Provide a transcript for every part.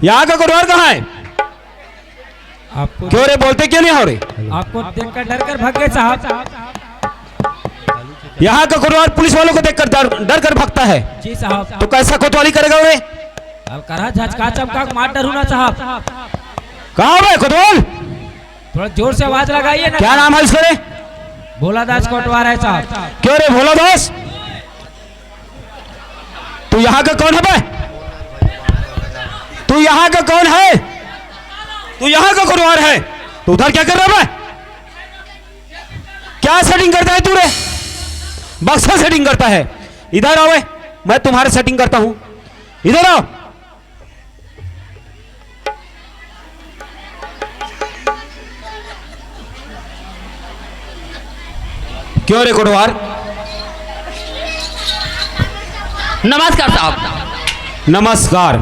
यहाँ का कोटवार कहाँ है? आपको क्यों रे बोलते क्यों नहीं हो रे? आपको देखकर डर कर भाग गए साहब। यहाँ का कोटवार पुलिस वालों को देखकर डर कर भागता है। जी साहब। तो कैसा कोतवाली करेगा रे? अब करा झचका चमका मार डरू ना साहब। कहाँ है कोतवाल? थोड़ा जोर से आवाज लगाइए ना। क्या नाम है इसका रे? भोला दास कोटवार है साहब। क्यों रे भोला दास? तू यहाँ का कौन है बे? तू यहाँ का कौन है? तू यहाँ का कोटवार है? तू उधर क्या कर रहा है? क्या सेटिंग करता है तू रे? बक्सा सेटिंग करता है। इधर आओ, मैं तुम्हारे सेटिंग करता हूं। इधर आओ। क्यों रे कोटवार? नमस्कार साहब। नमस्कार।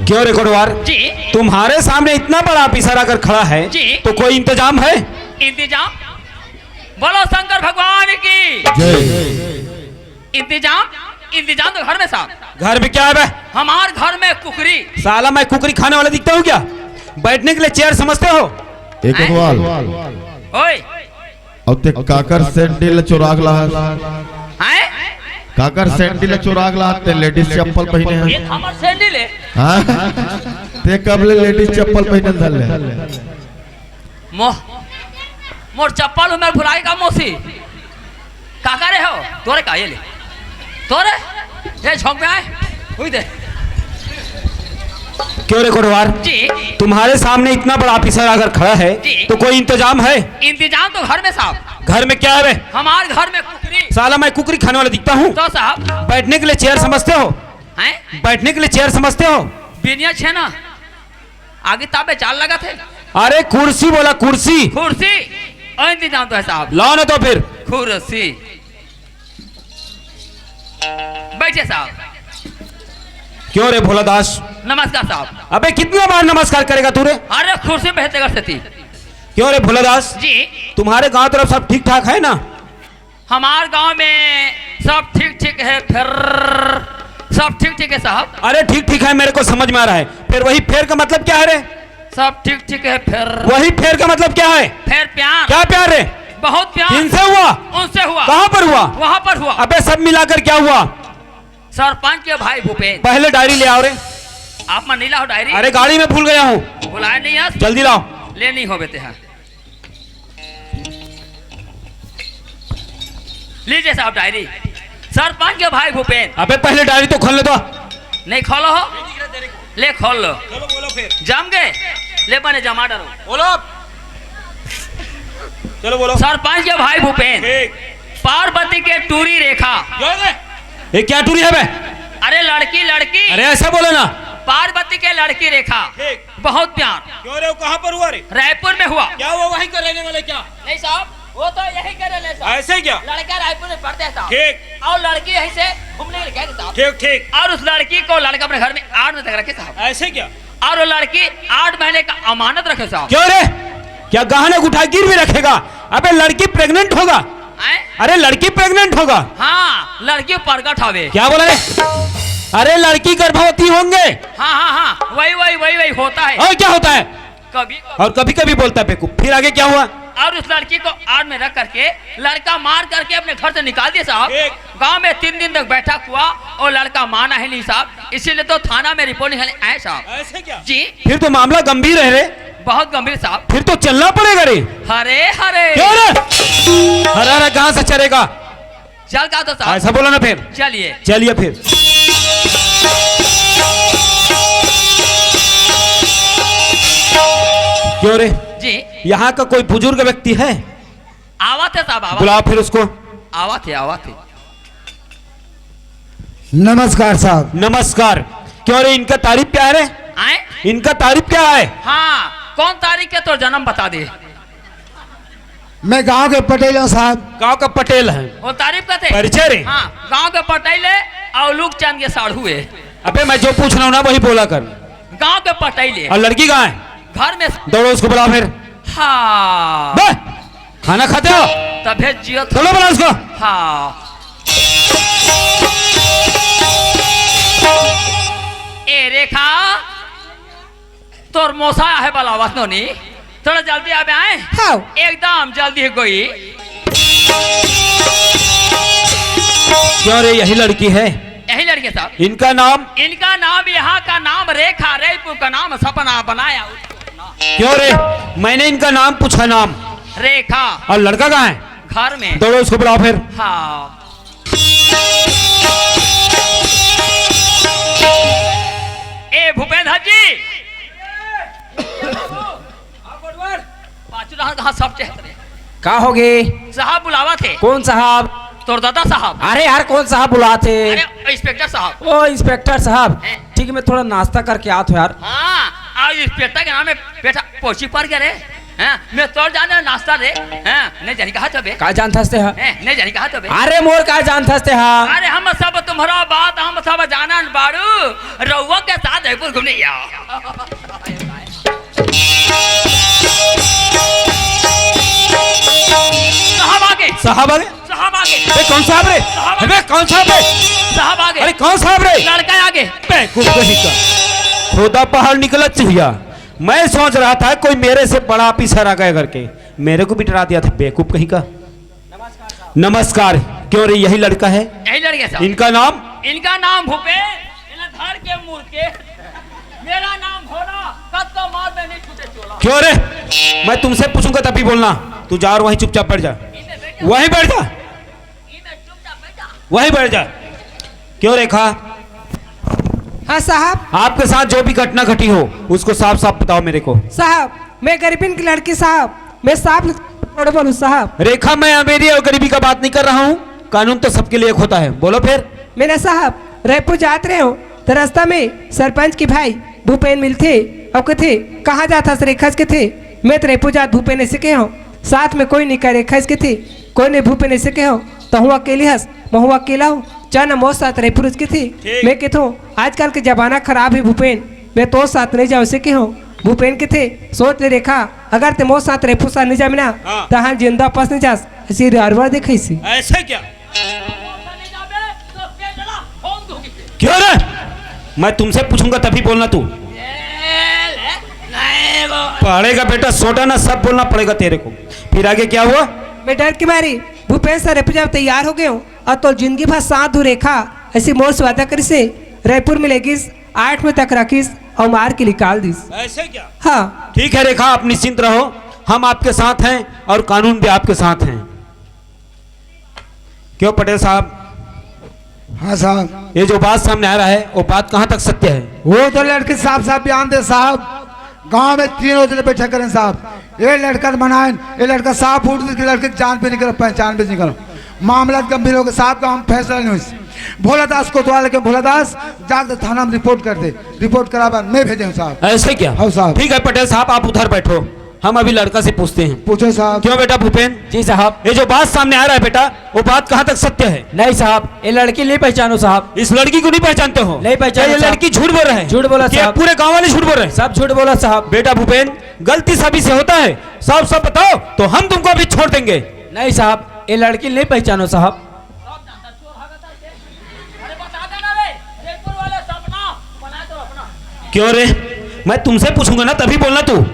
क्यों रे कोटवार? जी। तुम्हारे सामने इतना बड़ा ऑफिसर आकर खड़ा है जी। तो कोई इंतजाम है? इंतजाम? बोलो शंकर भगवान की इंतजाम। इंतजाम तो घर में साहब। घर में क्या है बे? हमारे घर में कुकरी। साला मैं कुकरी खाने वाला दिखता हूँ क्या? बैठने के लिए चेयर समझते हो? एक कोतवाल ओए अब ते काकर सैंडल चुरागला है। हैं? काकर सैंडल चुरागला ते लेडीज चप्पल पहने ये हैं। हमर सैंडल है। हां ते कबले लेडीज चप्पल पहने धले। मोर चप्पल में भुलाई का मोसी काका रे हो तोरे का ये ले तोरे ये झोंक में आए हुई दे। क्यों रे कोटवार? जी। तुम्हारे सामने इतना बड़ा ऑफिसर आकर खड़ा है जी। तो कोई इंतजाम है? इंतजाम तो घर में साहब। घर में क्या है बे? हमारे घर में कुकरी। साला मैं कुकरी खाने वाला दिखता हूँ? तो साहब बैठने के लिए चेयर समझते हो? हैं? बैठने के लिए चेयर समझते हो? बिनिया छे ना आगे ताबे चाल लगा थे। अरे कुर्सी बोला, कुर्सी। कुर्सी और इंतजाम तो है साहब। लाओ ना तो फिर। कुर्सी बैठे साहब। क्यों रे भोला दास? नमस्कार साहब। अबे कितना बार नमस्कार करेगा तू रे? अरे कुर्सी बेहतर कर सकती। क्यों रे भोला दास? जी। तुम्हारे गांव तरफ सब ठीक ठाक है ना? हमारे गांव में सब ठीक ठीक है। फिर सब ठीक ठीक है साहब। अरे ठीक ठीक है मेरे को समझ में आ रहा है। फिर वही फेर का मतलब क्या है रे? सब ठीक ठीक है। फिर वही फेर का मतलब क्या है? फिर प्यार। क्या प्यार रे? बहुत प्यार। किनसे हुआ? उनसे हुआ। कहाँ पर हुआ? वहाँ पर हुआ। अबे सब मिलाकर क्या हुआ? सरपंच के भाई भूपेन। पहले डायरी ले आओ रे। आप मन नीला हो डायरी? अरे गाड़ी में भूल गया हूँ। बुलाए नहीं आज? जल्दी लाओ। ले नहीं हो बेटे। हाँ लीजिए साहब डायरी। सरपंच के भाई भूपेन। अबे पहले डायरी तो खोल ले तो। नहीं खोलो हो? ले खोल लो। चलो बोलो फिर। जम गए ले बने जमा डरो। बोलो। चलो बोलो। सरपंच के भाई भूपेन। पार्वती के टूरी रेखा। ये क्या टूरी है बे? अरे लड़की लड़की। अरे ऐसा बोलो ना। पार्वती के लड़की रेखा। बहुत प्यार। क्यों रे वो कहाँ पर हुआ रे? रायपुर में हुआ। क्या हुआ वहीं का रहने वाले क्या? नहीं साहब वो तो यही करे ले साहब। ऐसे क्या? लड़का रायपुर में पढ़ते हैं साहब। ठीक। और लड़की यहीं से घूमने के लिए गए थे साहब। ठीक ठीक। और उस लड़की को लड़का अपने घर में 8 महीने तक रखे साहब। ऐसे क्या? और वो लड़की 8 महीने का अमानत रखे साहब। क्यों रे? क्या गहने उठा गिर भी रखेगा? अबे लड़की प्रेग्नेंट होगा। अरे लड़की प्रेग्नेंट होगा। हाँ लड़की प्रगट हवे। क्या बोला रे? अरे लड़की गर्भवती होंगे। हाँ हाँ हाँ वही वही वही वही होता है। और क्या होता है? कभी और कभी कभी बोलता है बेवकूफ। फिर आगे क्या हुआ? और उस लड़की को आड़ में रख करके लड़का मार करके अपने घर से निकाल दिया साहब। गांव में 3 दिन तक बैठक हुआ और लड़का माना है नहीं साहब। इसीलिए तो थाना में रिपोर्ट निकाले आए साहब। ऐसे क्या? जी। फिर तो मामला गंभीर है रे। बहुत गंभीर साहब। फिर तो चलना पड़ेगा रे। हरे हरे। क्यों रे? हरा हरा कहाँ से चलेगा? चल का तो साहब। ऐसा बोला ना फिर। चलिए चलिए फिर। क्यों रे? जी। यहाँ का कोई बुजुर्ग व्यक्ति है? आवा थे साहब आवा। बुलाओ फिर उसको। आवा थे आवा थे। नमस्कार साहब। नमस्कार। क्यों रे इनका तारीफ क्या है रे? आए? इनका तारीफ क्या है? हाँ कौन तारीख है तो जन्म बता दे। मैं गांव के पटेल हूँ साहब। गांव का पटेल है। वो तारीफ का थे। परिचय रे? हाँ गांव के पटेल है और लुक चंद के साढ़ू है। अबे मैं जो पूछ रहा हूँ ना वही बोला कर। गांव के पटेल है। और लड़की कहाँ है? घर में। दौड़ो उसको बुलाओ फिर। हाँ बे, खाना खाते हो? तबे जियो चलो बुलाओ उसको। हाँ ए रेखा तोर मोसा है वाला वसनो नी थोड़ा जल्दी आवे आए हाँ एकदम जल्दी है कोई क्यों रे यही लड़की है? यही लड़के साहब इनका नाम यहाँ का नाम रेखा रेपू का नाम सपना बनाया क्यों रे? मैंने इनका नाम पूछा, नाम। रेखा। और लड़का कहाँ है? घर में। दौड़ो उसको बुलाओ फिर। हाँ ए भूपेंद्र जी कहा सब चेहरे का होगे? साहब बुलावा थे। कौन साहब? तोर दादा साहब। अरे यार कौन साहब बुलाते? अरे इंस्पेक्टर साहब। ओ इंस्पेक्टर साहब, ठीक है मैं थोड़ा नाश्ता करके आता हूँ यार। हाँ आज इंस्पेक्टर के नाम में बेटा पोछी पर गया रे। हाँ मैं तोर जाने नाश्ता रे। हाँ नहीं जानी कहा तो बे। का जानता हस्ते हा? नहीं जानी कहा तो बे। अरे मोर का जानता हस्ते हा? अरे हम सब तुम्हारा बात हम सब जाना बाड़ू रउआ के साथ जयपुर घूमने आओ। साहब आगे। साहब आगे? साहब आगे। बे कौन साहब रे? अबे कौन साहब रे? साहब आगे। अरे कौन साहब रे? लड़का आगे। बेवकूफ कहीं का, खोदा पहाड़ निकला चाहिए। मैं सोच रहा था कोई मेरे से बड़ा ऑफिसर आ गया करके, मेरे को भी डरा दिया था। बेवकूफ कहीं का। नमस्कार। क्यों रे यही लड़का है? यही लड़के साहब। इनका नाम? इनका नाम भूपेश धर के मुर्के। मेरा नाम भोला कद तो मार में नहीं छूटे चोला। क्यों रे? मैं तुमसे पूछूंगा तभी बोलना। तू जा और वहीं चुपचाप बैठ जा, वहीं बैठ जा, वहीं बैठ जा। क्यों रेखा? हाँ साहब। आपके साथ जो भी घटना घटी हो उसको साफ साफ बताओ मेरे को। साहब मैं गरीबीन की लड़की साहब, मैं साफ बोलूँ साहब। रेखा मैं अमीरी और गरीबी का बात नहीं कर रहा हूँ, कानून तो सबके लिए एक होता है। बोलो फिर। मेरा साहब रायपुर जात रहे हो तो रास्ता में सरपंच के भाई भूपेन मिलते और कहते कहाँ जाता रेखा के थे। मैं तो रायपुर जात भूपेन ऐसे के हूँ, साथ में कोई नहीं कर रेखा के थे, कोई नहीं भूपेन ऐसे के हो तो हूँ अकेली हंस मैं हूँ अकेला हूँ चाना मोर साथ रायपुर उसके थे। मैं कहता हूँ आजकल के जमाना खराब है भूपेन, मैं तो साथ नहीं जाओ उसे के हूँ। भूपेन के थे सोच ले रेखा अगर ते मोर साथ रायपुर साथ नहीं जा ना तो हाँ जिंदा पास नहीं जा ऐसी अरवर देखे इसी। ऐसे क्या? क्यों रे? मैं तुमसे पूछूंगा तभी बोलना। तू पड़ेगा बेटा, सोटा ना सब बोलना पड़ेगा तेरे को। फिर आगे क्या हुआ? मैं डर के मारी भूपेन से रायपुर जाओ तैयार हो गए हूँ और तो जिंदगी भर साथ हो रेखा ऐसी मोर से वादा करी से रायपुर में लेगिस 8 में तक रखिस और मार के निकाल दिस। ऐसे क्या? हाँ ठीक है रेखा, आप निश्चिंत रहो, हम आपके साथ हैं और कानून भी आपके साथ हैं। क्यों पटेल साहब? हाँ साहब। ये जो बात सामने आ रहा है वो बात कहाँ तक सत्य है? वो तो लड़के साफ साफ बयान दे साहब, गांव में 3 रोज बैठा करें साहब। ये लड़का बनाए, ये लड़का साफ फूट लड़के जान पे निकलो पहचान पे निकलो, मामला गंभीर हो गया साहब का हम फैसला नहीं हुई। भोला दास को द्वार लेके भोला दास जाकर थाना में रिपोर्ट कर दे, रिपोर्ट करा बाद मैं भेजे साहब। ऐसे क्या? हाँ साहब। ठीक है पटेल साहब आप उधर बैठो, हम अभी लड़का से पूछते हैं। पूछो साहब। क्यों बेटा भूपेन? जी साहब। ये जो बात सामने आ रहा है बेटा वो बात कहाँ तक सत्य है? नहीं साहब ये लड़की नहीं पहचानो साहब। इस लड़की को नहीं पहचानते हो? नहीं पहचानो ये साहब। लड़की झूठ बोल रहा है। झूठ बोला क्या साहब। पूरे गांव वाले झूठ बोल रहे हैं? सब झूठ बोला साहब। बेटा भूपेन गलती सभी से होता है, सब सब बताओ तो हम तुमको अभी छोड़ देंगे। नहीं साहब ये लड़की नहीं पहचानो साहब। क्यों रे? मैं तुमसे पूछूंगा ना तभी बोलना। तू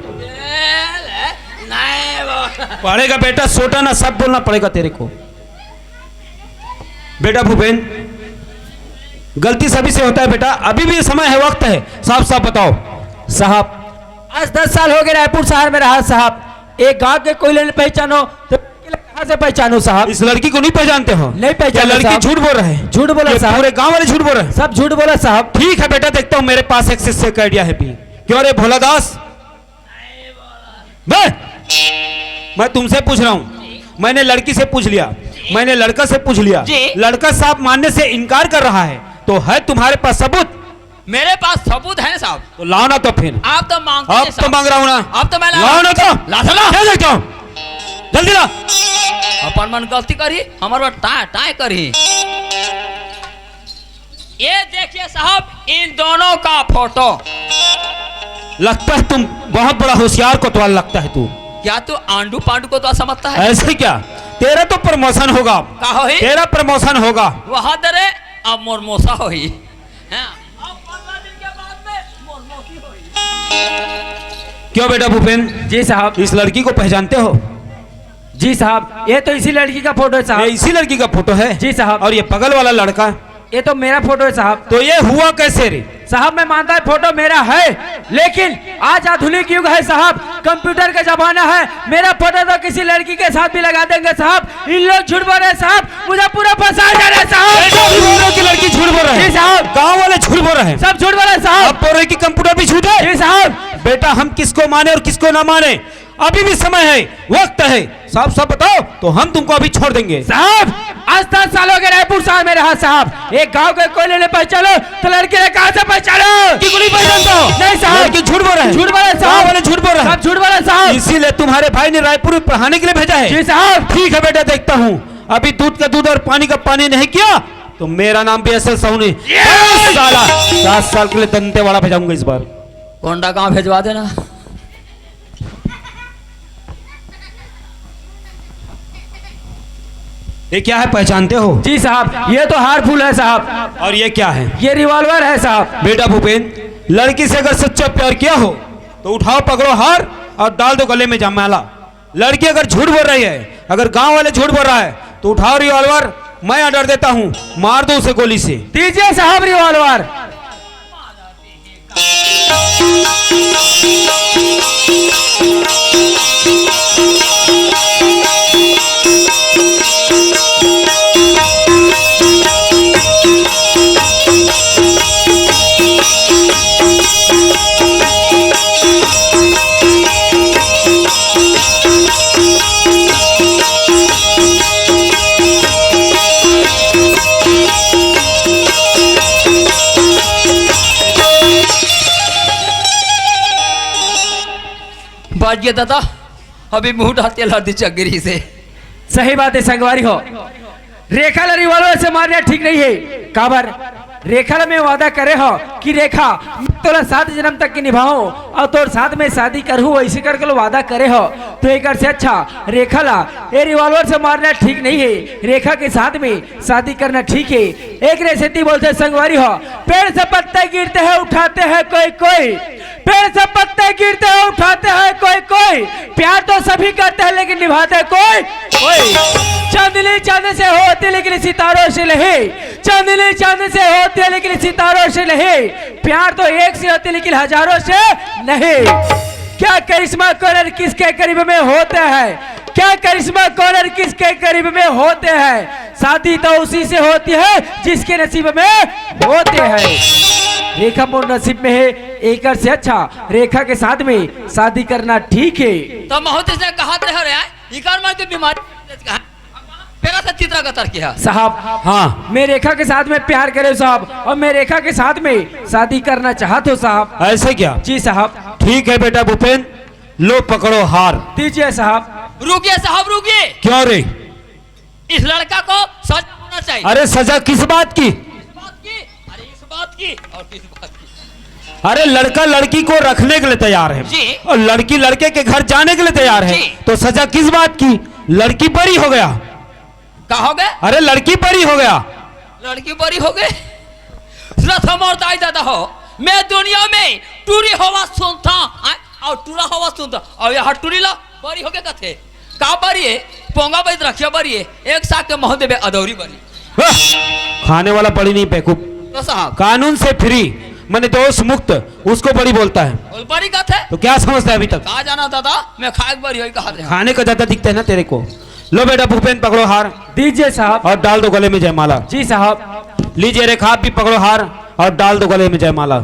पड़ेगा बेटा, सोटा ना सब बोलना पड़ेगा तेरे को। बेटा भूपेन गलती सभी से होता है बेटा, अभी भी समय है, वक्त है, साफ साफ बताओ। साहब आज 10 साल हो गए रायपुर शहर में रहा साहब, एक गांव के कोई नहीं पहचानो तो कहाँ से पहचानो साहब? इस लड़की को नहीं पहचानते हो? नहीं पहचानो लड़की साहब। झूठ बोल रहा है। झूठ बोला ये साहब। पूरे गांव वाले झूठ बोल रहे हैं। सब झूठ बोला साहब। ठीक है बेटा, देखता हूं मेरे पास एक आइडिया है भी। क्यों रे भोला दास? मैं तुमसे पूछ रहा हूं, मैंने लड़की से पूछ लिया, मैंने लड़का से पूछ लिया, जी। लड़का साहब मानने से इनकार कर रहा है, तो है तुम्हारे पास सबूत? मेरे पास सबूत है साहब। तो लाओ ना। तो फिर आप तो मांगते अब हैं तो साहब। मांग रहा हूं ना। अब तो मैं लाओ ना। तो ला चला। क्या देखता हूं? जल्दी ला। अपन मन गलती करी हमारे टाई करी। ये देखिए साहब इन दोनों का फोटो। लगता है तुम बहुत बड़ा होशियार कोतवाल लगता है तू। क्या तू आंडू पांडू को तो समझता है? ऐसे क्या? तेरा तो प्रमोशन होगा, का होई? तेरा प्रमोशन होगा। वहां दरे अब मोर मोसा होई। हैं? अब 15 दिन के बाद में मोर मोसी होई। क्यों बेटा भूपेन, जी साहब। इस लड़की को पहचानते हो? जी साहब, ये तो इसी लड़की का फोटो है ये साहब। इसी लड़की का फोटो है? जी साहब। और ये पगल वाला लड़का? ये तो मेरा फोटो है साहब। तो ये हुआ कैसे रे? साहब मैं मानता है फोटो मेरा है, लेकिन आज आधुनिक युग है साहब, कंप्यूटर का जमाना है। मेरा फोटो तो किसी लड़की के साथ भी लगा देंगे साहब। इन लोग झूठ बोल रहे हैं साहब, मुझे पूरा फंसा जा रहा है साहब। की लड़की झूठ बोल रहे हैं? जी साहब। गाँव वाले झूठ बोल रहे हैं? सब झूठ बोल रहे हैं साहब। अब बोल रहे कि कंप्यूटर भी झूठ है? जी साहब। बेटा हम किसको माने और किसको ना माने, अभी भी समय है, वक्त है। साहब सब बताओ तो हम तुमको अभी छोड़ देंगे। साहब आज 10 साल हो गए रायपुर शहर में रहा साहब। एक गांव के कोई लेने पहचानो तो लड़के ने कहा से पहचानो? की गोली पहचानता हो? नहीं साहब। लड़की झूठ बोल रहे हैं? झूठ बोल रहे हैं गाँव साहब। वाले झूठ बोल रहे हैं? सब झूठ बोल रहे हैं साहब। इसीलिए तुम्हारे भाई ने रायपुर में पढ़ाने के लिए भेजा है? जी साहब। ठीक है बेटा, देखता हूँ। अभी दूध का दूध और पानी का पानी नहीं किया तो मेरा नाम भी असल सोनी साला 7 साल के लिए दंतेवाड़ा भेजाऊंगा इस बार। कोंडा गांव भेजवा देना। ये क्या है, पहचानते हो? जी साहब, ये तो हार फूल है साहब। और ये क्या है? ये रिवॉल्वर है साहब। बेटा भूपेन, लड़की से अगर सच्चा प्यार किया हो तो उठाओ पकड़ो हार और डाल दो गले में जमाला। लड़की अगर झूठ बोल रही है, अगर गांव वाले झूठ बोल रहा है तो उठाओ रिवॉल्वर, मैं ऑर्डर देता हूं, मार दो उसे गोली से। दीजिए साहब रिवॉल्वर। बाज गया दादा, अभी मुंह ढाते ला दी चगरी से। सही बात है संगवारी हो, रेखा ला रिवॉल्वर से मारना ठीक नहीं है। काबर रेखा ला में वादा करे हो कि रेखा तोला 7 जन्म तक की निभाऊं और तोर साथ में शादी करूं, वैसे करके लो वादा करे हो। तो एक से अच्छा रेखा ला ये रिवॉल्वर से मारना ठीक नहीं है, रेखा के साथ में शादी करना ठीक है। एक रेसिपी बोलते संगवारी हो, पेड़ से पत्ते गिरते हैं उठाते हैं कोई कोई, पेड़ से पत्ते गिरते हैं उठाते हैं कोई कोई, प्यार तो सभी करते हैं लेकिन निभाते कोई कोई। चांदनी चांद से होती लेकिन सितारों से नहीं, चांदनी चांद से होती है लेकिन सितारों से नहीं, प्यार तो एक से होती लेकिन हजारों से नहीं। क्या करिश्मा कॉर्नर किसके करीब में होते हैं, क्या करिश्मा कॉर्नर किसके करीब में होते हैं, शादी तो उसी से होती है जिसके नसीब में होते हैं। रेखा मोर नसीब में है, एक से अच्छा रेखा के साथ में शादी करना ठीक है। तो बहुत से कहा थे रे इकार मार के बीमारी पेगा से चित्रा का तर किया साहब। हाँ मैं रेखा के साथ में प्यार करे साहब, और मैं रेखा के साथ में शादी करना चाहता हूँ साहब। ऐसे क्या? जी साहब। ठीक है बेटा भूपेन, लो पकड़ो हार। दीजिए साहब। रुकिए साहब रुकिए, क्यों रे? इस लड़का को सजा होना चाहिए। अरे सजा किस बात की? अरे इस बात की और किस बात की? अरे लड़का लड़की को रखने के लिए तैयार है जी। और लड़की लड़के के घर जाने के लिए तैयार है, जी। तो सजा किस बात की? लड़की बरी हो गया। कहा हो गए? अरे लड़की बरी हो गया। लड़की बड़ी हो गए। रथम और दाई दादा हो, मैं दुनिया में टूरी हवा सुनता और टूरा हवा सुनता और यहाँ टूरी ला बड़ी हो गए कथे का बड़ी है पोंगा बैद रखिया बड़ी है एक साथ के महोदय में अदौरी बड़ी। वाह! खाने वाला बड़ी नहीं बेवकूफ, तो साहब कानून से फ्री मैंने दोष मुक्त उसको बड़ी बोलता है। और बड़ी कथ है तो क्या समझता है अभी तक? कहा जाना दादा मैं खाए बड़ी हुई कहा थे। खाने का ज्यादा दिखता है ना तेरे को। लो बेटा भूपेन पकड़ो हार दीजिए साहब। और डाल दो गले में जयमाला। जी साहब। लीजिए रेखा आप भी पकड़ो हार और डाल दो गले में जयमाला।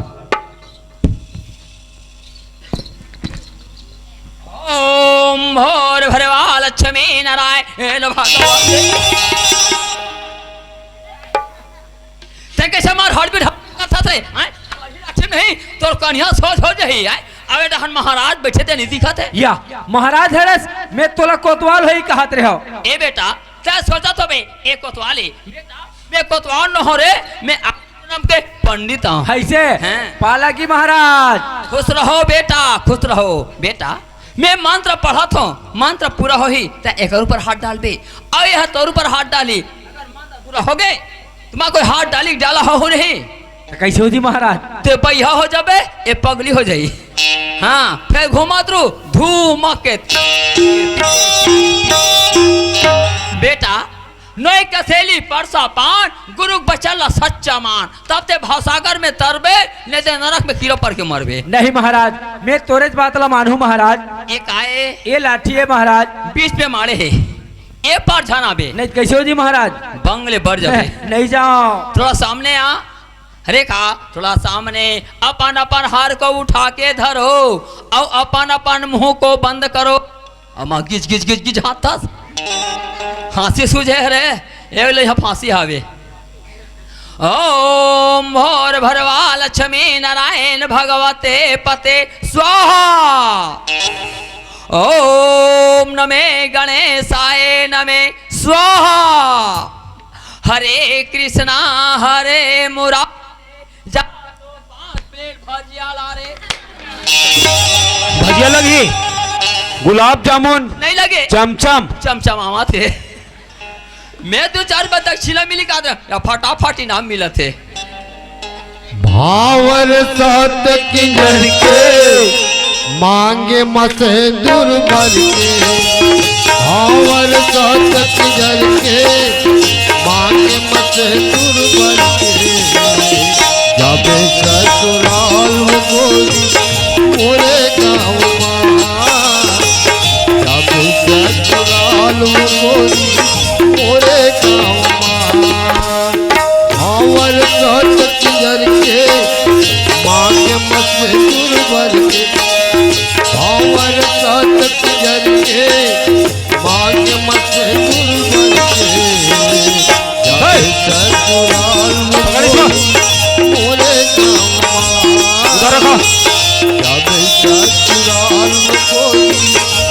ओम भोर भरवा लक्ष्मी नारायण भगवान ते कैसे मार हट भी कथा थे लक्ष्मी नहीं तो कन्या सोच हो जाही अबे डहन महाराज बैठे थे नहीं दिखा थे या महाराज हरस मैं तोला कोतवाल होई कहत रहो। ए बेटा ते सोचा तो बे एक कोतवाली बेटा मैं कोतवाल न हो रे मैं नाम के पंडित हूं। ऐसे हैं। पालाकी महाराज। खुश रहो बेटा खुश रहो बेटा मैं मंत्र पढ़ा था मंत्र पूरा हो ही तो एक ऊपर हाथ डाल बे और यह तोर ऊपर हाथ डाली अगर मंत्र पूरा हो गए तुम्हारा कोई हाथ डाली डाला हो नहीं कैसे हो जी महाराज? ते बैया हो जाबे ए पगली हो जाई। हाँ फिर घुमा तरू धूम के बेटा नोई कसेली परसा पान गुरु बचल सच्चा मान तब ते भावसागर में तरबे नहीं ते नरक में कीड़ो पर के मरबे। नहीं महाराज, मैं तोरे बात ला मानू महाराज। एक आए ये लाठी है महाराज, बीच पे मारे है ए पर जाना बे। नहीं कैसे हो जी महाराज? बंगले बढ़ जाबे। नहीं जाओ, थोड़ा सामने आ रेखा, थोड़ा सामने अपन अपन हार को उठा के धरो और अपन अपन मुंह को बंद करो। अमा गिज गिज गिज गिज हाथ था हाँसी सूझे रे ए फांसी हावे। ओम भोर भरवा लक्ष्मी नारायण भगवते पते स्वाहा। ओम नमे गणेशाय नमे स्वाहा। हरे कृष्णा हरे मुरा जा तो 5 प्लेट भजिया ला रे। भजिया लगी, गुलाब जामुन नहीं लगे चमचम चमचम आवा थे। मैं 2-4 बार दक्षिणा मिली का या फटाफट इनाम मिला थे। भावर सात किंजर के मांगे मसे दुर्बर के। भावर सात किंजर के मांगे मसे दुर्बर के। जब ससुराल हो गोरी पूरे गाँव माँ। जब ससुराल हो गोरी पूरे गाँव माँ। भावर सात किंजर के मांगे मसे दुर्बर के। भावर सात किंजर के मांगे मसे दुर्बर के। जब ससुराल हो गोरी पूरे गाँव माँ। उधर रखो। जब ससुराल हो गोरी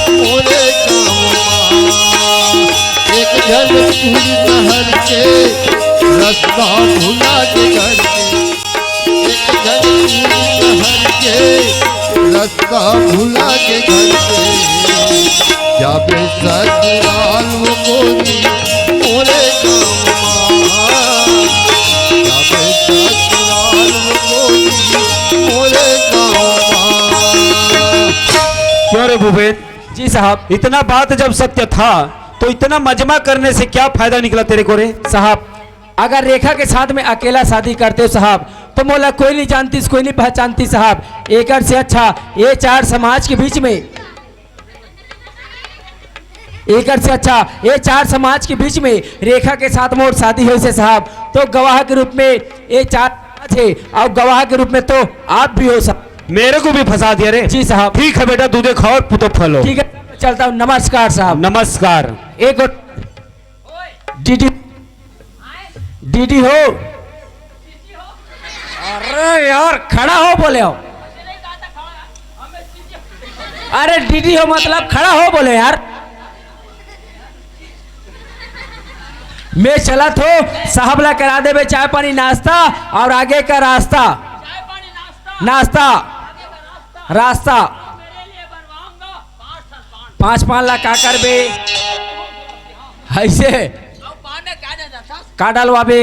पूरे गाँव माँ। एक झलकुरी नहर के रास्ता भुला के घर के। एक झलकुरी नहर के रास्ता भुला के घर के। जब ससुराल हो गोरी पूरे गाँव माँ। जब ससुराल हो गोरी पूरे गाँव माँ। क्यों रे भूपेन, जी साहब। इतना बात जब सत्य था तो इतना मजमा करने से क्या फायदा निकला तेरे को रे? साहब अगर रेखा के साथ में अकेला शादी करते हो साहब तो मोला कोई नहीं जानती, कोई नहीं पहचानती साहब। एक से अच्छा ये 4 समाज के बीच में, एक से अच्छा ये 4 समाज के बीच में रेखा के साथ मोर शादी हुई से साहब। तो गवाह के रूप में ये 4 समाज है और गवाह के रूप में तो आप भी हो साहब। मेरे को भी फंसा दिया रे। जी साहब। ठीक है बेटा, दूधे खाओ और पुतो फलो। ठीक है चलता हूँ, नमस्कार साहब। नमस्कार। एक डीडी डीडी हो। अरे यार खड़ा हो बोले हो। अरे डीडी हो मतलब खड़ा हो बोले यार। मैं चला तो साहब ला करा दे चाय पानी नाश्ता और आगे का रास्ता। नाश्ता रास्ता 5 लाख का कर बे ऐसे का डालवा बे।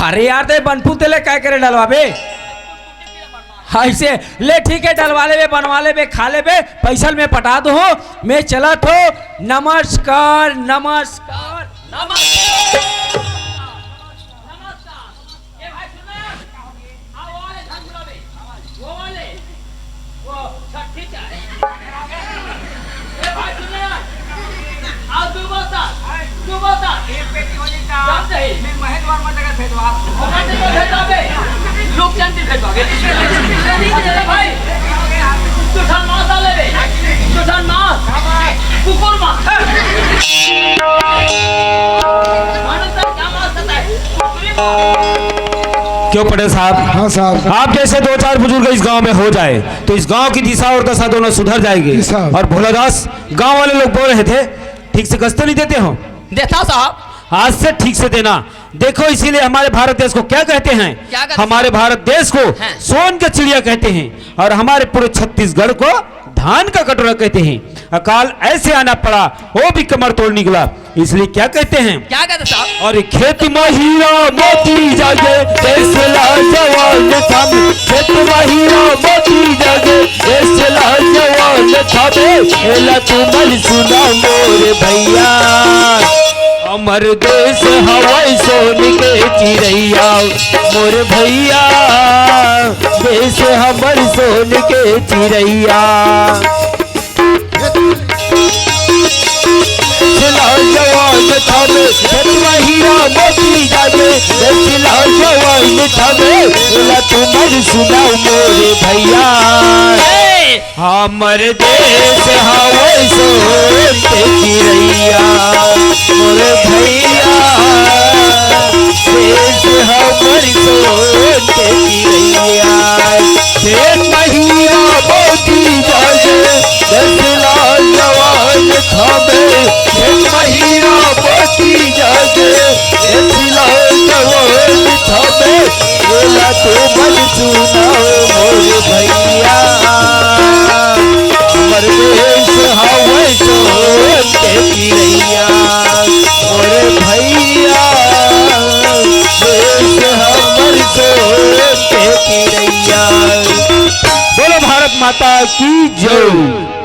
अरे यार दे बनफू तेले क्या करे डलवा बे ऐसे। ले ठीक है डलवा ले बे, बनवा ले बे, खा ले बे, पैसा में पटा दो हो। मैं चला तो नमस्कार नमस्कार नमस्कार। क्यों पटेल साहब? हाँ साहब। आप जैसे 2-4 बुजुर्ग इस गांव में हो जाए तो इस गांव की दिशा और दशा दोनों सुधर जाएगी। जी साहब। और भोलादास, गांव वाले लोग बोल रहे थे ठीक से गश्त नहीं देते हो। देता साहब, आज से ठीक से देना। देखो इसीलिए हमारे भारत देश को क्या कहते हैं? क्या कहते हैं? हमारे भारत देश को हाँ। सोन का चिड़िया कहते हैं और हमारे पूरे छत्तीसगढ़ को धान का कटोरा कहते हैं। अकाल ऐसे आना पड़ा, वो भी कमर तोड़ निकला। इसलिए क्या कहते हैं, क्या कहते साहब? और खेत में हीरा मोती जागे ऐसे लाजवाब थामे, खेत में हीरा मोती जागे ऐसे लाजवाब थामे, एला तुमल सुना मोर भैया, अमर देश हवाई सोन के चिड़ैया, मोर भैया देश हमर सोन के चिड़ैया। जवान थामे खेतवा हीरा मोती जागे, जवान थामे एला तुमर सुना मोर भैया, हमर देश हवाई सोन के चिड़ैया, मोर भैया देश हमर सोन के चिड़ैया। खेत हीरा मोती जागे दस लाल जवान थामे, खेत हीरा मोती जागे दस लाल जवान थामे, एला तुमर सुना मोर भैया, हमर देश हवाई सोन के चिड़ैया, मोर भैया देश हमर सोन के चिड़ैया। बोलो भारत माता की जय।